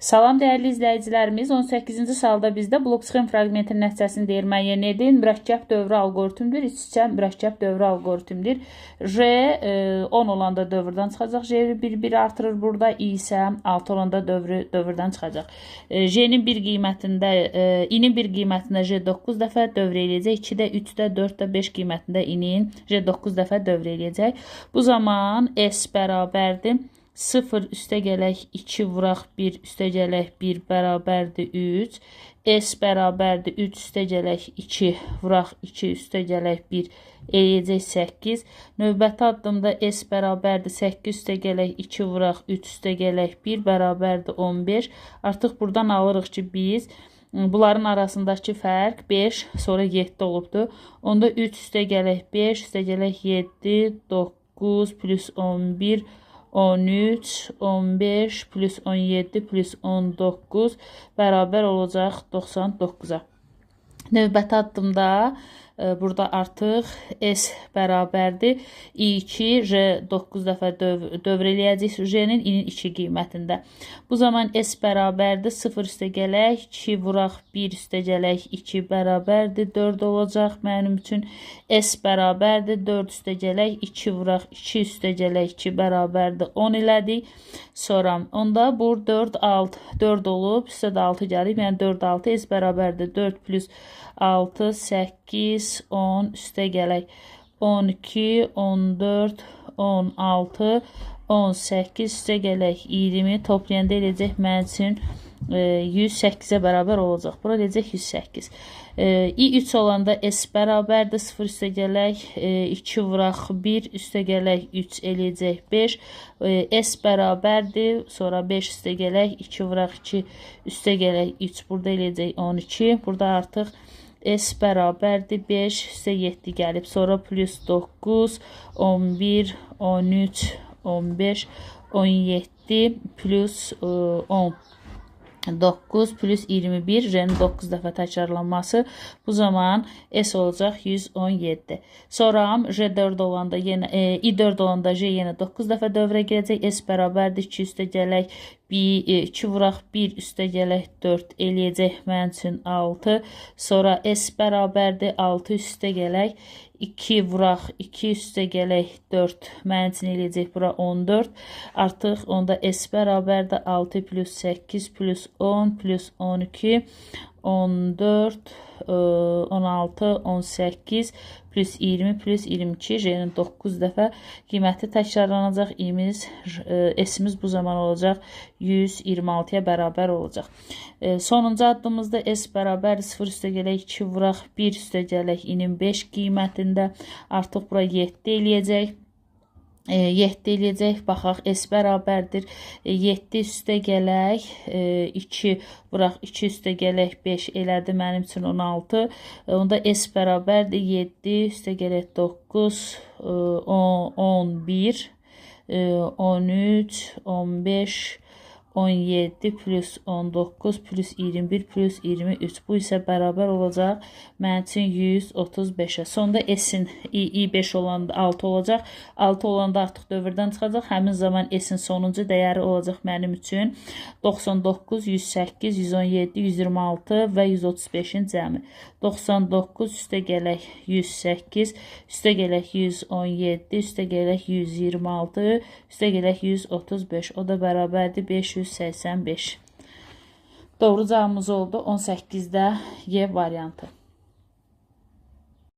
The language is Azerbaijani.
Salam dəyərli izləyicilərimiz, 18-ci salda bizdə blok sxem fraqmentinin nəticəsini deyir müəyyən edin. Mürəkkəb dövrü alqoritmdir, iç-içə mürəkkəb dövrü alqoritmdir. J 10 olanda dövrdən çıxacaq, J 1 artırır burada, I isə 6 olanda dövrdən çıxacaq. J-nin bir qiymətində, I-nin bir qiymətində J 9 dəfə dövr eləyəcək, 2-də, 3-də, 4-də, 5 qiymətində I-nin J 9 dəfə dövr eləyəcək. Bu zaman S bərabərdir 0 üstə gələk 2 vuraq 1 üstə gələk 1 bərabərdir 3. S bərabərdir 3 üstə gələk 2 vuraq 2 üstə gələk 1 eləyəcək 8. Növbəti addımda S bərabərdir 8 üstə gələk 2 vuraq 3 üstə gələk 1 bərabərdir 15. Artıq buradan alırıq ki biz bunların arasındakı fərq 5 sonra 7 olubdur. Onda 3 üstə gələk 5 üstə gələk 7 9 plus 11 13, 15 plus 17 plus 19 bərabər olacaq 99-a. Növbəti addımda burada artıq S bərabərdir. I2, J 9 dəfə dövr eləyəcək J-nin I-nin 2 qiymətində. Bu zaman S bərabərdir 0 üstə gələk 2 vuraq 1 üstə gələk 2 bərabərdir 4 olacaq mənim üçün. S bərabərdir 4 üstə gələk 2 vuraq 2 üstə gələk 2 bərabərdir 10 elədik. Sonra onda bu 4 olub, üstə də 6 gəlib, yəni 4 6 S bərabərdir 4 plus 6 8 10 üstə gələk 12 14 16 18 üstə gələk 20 toplayanda eləyəcək mənim üçün 108-ə bərabər olacaq. Bura eləyəcək 108. I3 olanda S bərabərdir 0 üstə gələk 2 vuraq 1 üstə gələk 3 eləyəcək 5. S bərabərdir sonra 5 üstə gələk 2 vuraq 2 üstə gələk 3 burada eləyəcək 12. Burada artıq S bərabərdir 5 üstə 7 gəlib. Sonra plus 9, 11, 13, 15, 17 plus 10. 9 plus 21, J'nin 9 dəfə təkrarlanması. Bu zaman S olacaq 117. Sonra J4 olanda yenə I4 olanda J yenə 9 dəfə dövrə girəcək. S bərabərdir 2 üstə gələk 2 vuraq 1 üstə gələk 4 eləyəcək mənim üçün 6. Sonra S bərabərdir 6 üstə gələk 2 vuraq 2 üstə gələk 4 mənim üçün eləyəcək bura 14. Artıq onda S bərabərdir 6 plus 8 plus 10 plus 12 14 16 18 plus 20 plus 22 J'nin 9 dəfə qiyməti təkrarlanacaq. S'imiz bu zaman olacaq 126-ya bərabər olacaq. Sonuncu addımımızda S bərabər 0 üstə gələk 2 vuraq 1 üstə gələk I-nin 5 qiymətində artıq bura 7 eləyəcək. 7 eləyəcək. Baxaq, S bərabərdir 7 üstə gələk 2 vuraq 2 üstə gələk 5 elədi mənim üçün 16. Onda S bərabərdir 7 üstə gələk 9 11 13 15 17 plus 19 plus 21 plus 23. Bu isə bərabər olacaq mənim üçün 135-ə. Sonda S-in I5 olanda 6 olacaq. 6 olanda artıq dövrdən çıxacaq. Həmin zaman S-in sonuncu dəyəri olacaq mənim üçün 99, 108, 117, 126 və 135-in cəmi. 99 üstə gələk 108, üstə gələk 117, üstə gələk 126, üstə gələk 135. O da bərabərdir 585. Doğru cavabımız oldu 18-də Y variantı.